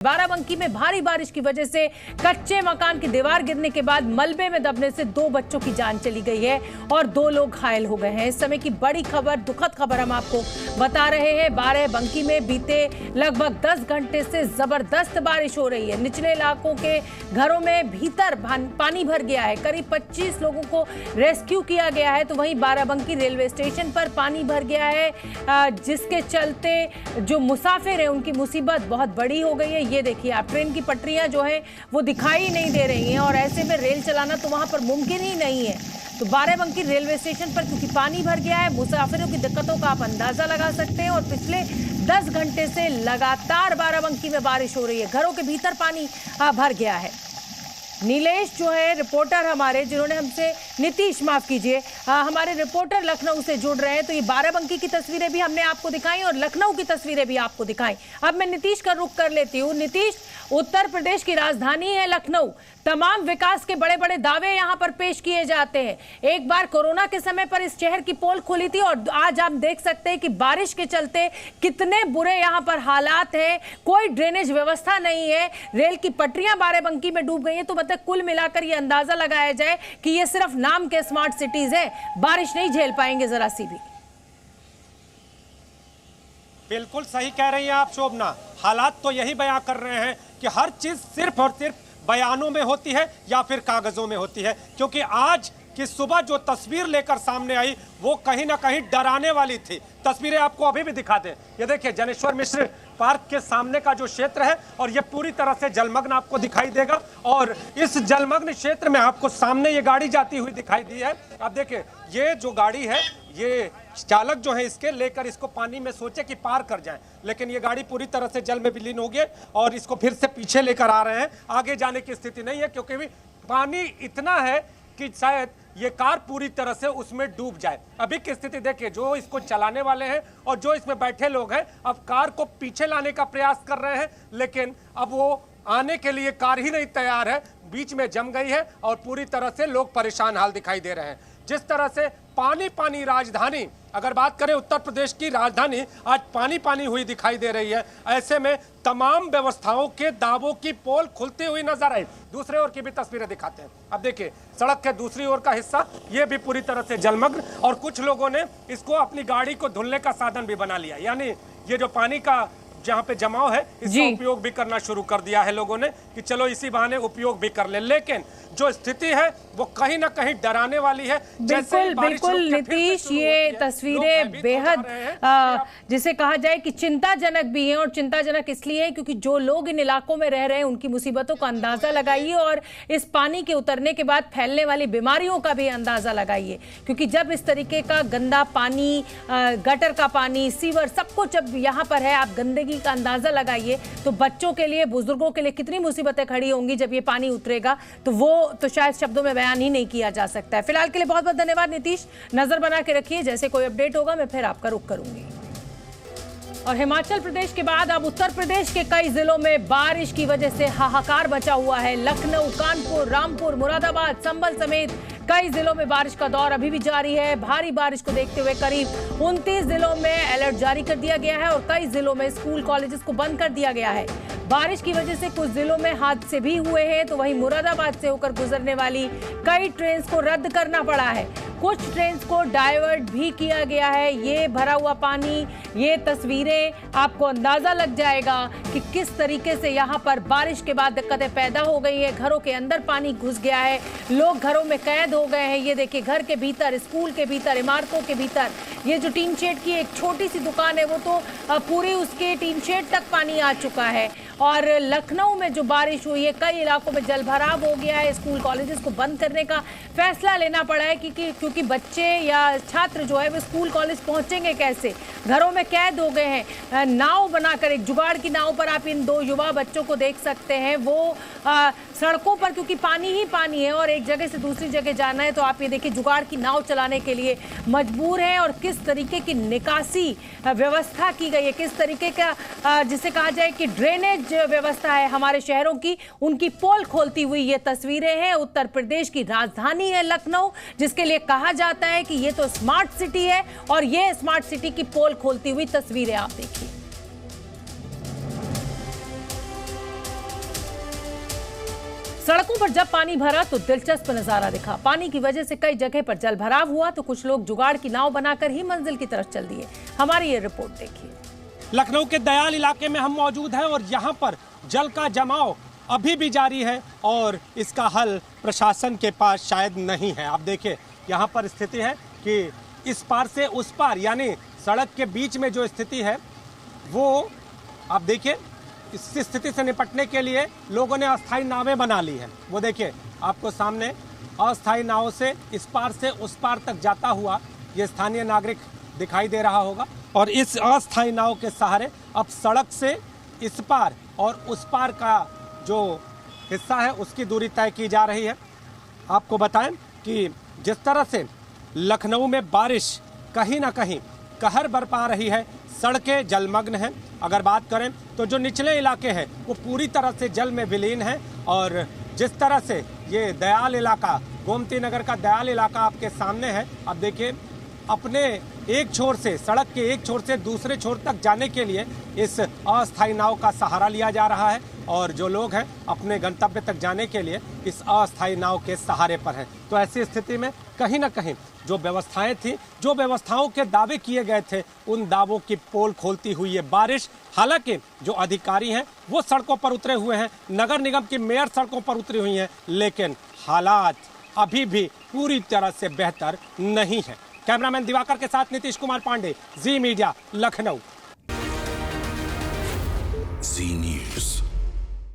बाराबंकी में भारी बारिश की वजह से कच्चे मकान की दीवार गिरने के बाद मलबे में दबने से 2 बच्चों की जान चली गई है और 2 लोग घायल हो गए हैं। इस समय की बड़ी खबर, दुखद खबर हम आपको बता रहे हैं। बाराबंकी में बीते लगभग 10 घंटे से जबरदस्त बारिश हो रही है। निचले इलाकों के घरों में भीतर पानी भर गया है। करीब 25 लोगों को रेस्क्यू किया गया है। तो वहीं बाराबंकी रेलवे स्टेशन पर पानी भर गया है, जिसके चलते जो मुसाफिर है उनकी मुसीबत बहुत बड़ी हो गई है। ये देखिए आप, ट्रेन की पटरियां जो है वो दिखाई नहीं दे रही हैं और ऐसे में रेल चलाना तो वहां पर मुमकिन ही नहीं है। तो बाराबंकी रेलवे स्टेशन पर क्योंकि पानी भर गया है, मुसाफिरों की दिक्कतों का आप अंदाजा लगा सकते हैं। और पिछले 10 घंटे से लगातार बाराबंकी में बारिश हो रही है। घरों के भीतर पानी भर गया है। नीलेश जो है रिपोर्टर हमारे, जिन्होंने हमसे, नीतीश माफ कीजिए, हमारे रिपोर्टर लखनऊ से जुड़ रहे हैं। तो ये बाराबंकी की तस्वीरें भी हमने आपको दिखाई और लखनऊ की तस्वीरें भी आपको दिखाई। अब मैं नीतीश का रुख कर लेती हूँ। नीतीश, उत्तर प्रदेश की राजधानी है लखनऊ, तमाम विकास के बड़े बड़े दावे यहाँ पर पेश किए जाते हैं। एक बार कोरोना के समय पर इस शहर की पोल खुली थी और आज आप देख सकते हैं कि बारिश के चलते कितने बुरे यहाँ पर हालात हैं। कोई ड्रेनेज व्यवस्था नहीं है, रेल की पटरियां बाराबंकी में डूब गई हैं। तो मतलब कुल मिलाकर ये अंदाजा लगाया जाए कि ये सिर्फ नाम के स्मार्ट सिटीज है, बारिश नहीं झेल पाएंगे जरा सी भी। बिल्कुल सही कह रही हैं आप शोभना। हालात तो यही बयां कर रहे हैं कि हर चीज सिर्फ और सिर्फ बयानों में होती है या फिर कागजों में होती है। क्योंकि आज की सुबह जो तस्वीर लेकर सामने आई वो कहीं ना कहीं डराने वाली थी। तस्वीरें आपको अभी भी दिखा दें। ये देखिए जनेश्वर मिश्र पार्क के सामने का जो क्षेत्र है और ये पूरी तरह से जलमग्न आपको दिखाई देगा। और इस जलमग्न क्षेत्र में आपको सामने ये गाड़ी जाती हुई दिखाई दी है। आप देखिए ये जो गाड़ी है, ये चालक जो है इसके लेकर इसको पानी में सोचे कि पार कर जाएं, लेकिन ये गाड़ी पूरी तरह से जल में विलीन हो गई और इसको फिर से पीछे लेकर आ रहे हैं। आगे जाने की स्थिति नहीं है क्योंकि पानी इतना है कि शायद ये कार पूरी तरह से उसमें डूब जाए। अभी की स्थिति देखिए, जो इसको चलाने वाले हैं और जो इसमें बैठे लोग हैं अब कार को पीछे लाने का प्रयास कर रहे हैं, लेकिन अब वो आने के लिए कार ही नहीं तैयार है, बीच में जम गई है और पूरी तरह से लोग परेशान हाल दिखाई दे रहे हैं। जिस तरह से पानी पानी राजधानी, अगर बात करें उत्तर प्रदेश की राजधानी आज पानी पानी हुई दिखाई दे रही है। ऐसे में तमाम व्यवस्थाओं के दावों की पोल खुलती हुई नजर आई। दूसरे ओर की भी तस्वीरें दिखाते हैं। अब देखिए सड़क के दूसरी ओर का हिस्सा ये भी पूरी तरह से जलमग्न और कुछ लोगों ने इसको अपनी गाड़ी को धुलने का साधन भी बना लिया। यानी ये जो पानी का जहाँ पे जमाव है इसका उपयोग भी करना शुरू कर दिया है लोगों ने कि चलो इसी बहाने उपयोग भी कर ले। लेकिन जो स्थिति है वो कहीं ना कहीं डराने वाली है। बिल्कुल बिल्कुल नीतीश, ये तस्वीरें बेहद जिसे कहा जाए कि चिंताजनक भी हैं। और चिंताजनक इसलिए है क्योंकि जो लोग इन इलाकों में रह रहे हैं उनकी मुसीबतों का अंदाजा लगाइए और इस पानी के उतरने के बाद फैलने वाली बीमारियों का भी अंदाजा लगाइए। क्योंकि जब इस तरीके का गंदा पानी, गटर का पानी, सीवर, सब कुछ जब यहाँ पर है, आप गंदगी का अंदाजा लगाइए तो बच्चों के लिए, बुजुर्गों के लिए कितनी मुसीबतें खड़ी होंगी जब ये पानी उतरेगा। तो वो तो शायद शब्दों में बयान ही नहीं किया जा सकता है। फिलहाल के लिए बहुत बहुत धन्यवाद नीतीश। नजर बना के रखिए, जैसे कोई अपडेट होगा मैं फिर आपका रुख करूंगी। और हिमाचल प्रदेश के बाद अब उत्तर प्रदेश के कई जिलों में बारिश की वजह से हाहाकार मचा हुआ है। लखनऊ, कानपुर, रामपुर, मुरादाबाद, संभल समेत कई जिलों में बारिश का दौर अभी भी जारी है। भारी बारिश को देखते हुए करीब 29 जिलों में अलर्ट जारी कर दिया गया है और कई जिलों में स्कूल, कॉलेजेस को बंद कर दिया गया है। बारिश की वजह से कुछ जिलों में हादसे भी हुए हैं। तो वहीं मुरादाबाद से होकर गुजरने वाली कई ट्रेन को रद्द करना पड़ा है। कुछ ट्रेन को डाइवर्ट भी किया गया है। ये भरा हुआ पानी, ये तस्वीरें, आपको अंदाजा लग जाएगा कि किस तरीके से यहाँ पर बारिश के बाद दिक्कतें पैदा हो गई है। घरों के अंदर पानी घुस गया है, लोग घरों में कैद हो गए हैं। ये देखिए घर के भीतर, स्कूल के भीतर, इमारतों के भीतर, ये जो टीन शेड की एक छोटी सी दुकान है वो तो पूरी उसके टीन शेड तक पानी आ चुका है। और लखनऊ में जो बारिश हुई है, कई इलाकों में जलभराव हो गया है। स्कूल, कॉलेजेस को बंद करने का फैसला लेना पड़ा है क्योंकि बच्चे या छात्र जो है वो स्कूल, कॉलेज पहुंचेंगे कैसे, घरों में कैद हो गए हैं। नाव बनाकर, एक जुगाड़ की नाव पर आप इन 2 युवा बच्चों को देख सकते हैं। वो सड़कों पर, क्योंकि पानी ही पानी है और एक जगह से दूसरी जगह जाना है, तो आप ये देखिए जुगाड़ की नाव चलाने के लिए मजबूर हैं। और किस तरीके की निकासी व्यवस्था की गई है, किस तरीके का जिसे कहा जाए कि ड्रेनेज व्यवस्था है हमारे शहरों की, उनकी पोल खोलती हुई ये तस्वीरें हैं। उत्तर प्रदेश की राजधानी है लखनऊ, जिसके लिए कहा जाता है कि ये तो स्मार्ट सिटी है और ये स्मार्ट सिटी की पोल खोलती हुई तस्वीरें आप देखिए। सड़कों पर जब पानी भरा तो दिलचस्प नजारा दिखा। पानी की वजह से कई जगह पर जल भराव हुआ तो कुछ लोग जुगाड़ की नाव बनाकर ही मंजिल की तरफ चल दिए। हमारी ये रिपोर्ट देखिए। लखनऊ के दयाल इलाके में हम मौजूद हैं और यहाँ पर जल का जमाव अभी भी जारी है और इसका हल प्रशासन के पास शायद नहीं है। आप देखिए यहाँ पर स्थिति है कि इस पार से उस पार यानी सड़क के बीच में जो स्थिति है वो आप देखिए, इस स्थिति से निपटने के लिए लोगों ने अस्थायी नावें बना ली हैं। वो देखिए आपको सामने अस्थायी नावों से इस पार से उस पार तक जाता हुआ ये स्थानीय नागरिक दिखाई दे रहा होगा और इस अस्थायी नाव के सहारे अब सड़क से इस पार और उस पार का जो हिस्सा है उसकी दूरी तय की जा रही है। आपको बताएं कि जिस तरह से लखनऊ में बारिश कहीं ना कहीं कहर बरपा रही है, सड़कें जलमग्न हैं। अगर बात करें तो जो निचले इलाके हैं वो पूरी तरह से जल में विलीन हैं और जिस तरह से ये दयाल इलाका, गोमती नगर का दयाल इलाका आपके सामने है। अब देखिए अपने एक छोर से, सड़क के एक छोर से दूसरे छोर तक जाने के लिए इस अस्थायी नाव का सहारा लिया जा रहा है और जो लोग हैं अपने गंतव्य तक जाने के लिए इस अस्थायी नाव के सहारे पर हैं। तो ऐसी स्थिति में कहीं ना कहीं जो व्यवस्थाएं थी, जो व्यवस्थाओं के दावे किए गए थे, उन दावों की पोल खोलती हुई ये बारिश। हालांकि जो अधिकारी हैं वो सड़कों पर उतरे हुए हैं, नगर निगम की मेयर सड़कों पर उतरी हुई हैं, लेकिन हालात अभी भी पूरी तरह से बेहतर नहीं है। कैमरामैन दिवाकर के साथ नीतीश कुमार पांडे, जी मीडिया, लखनऊ।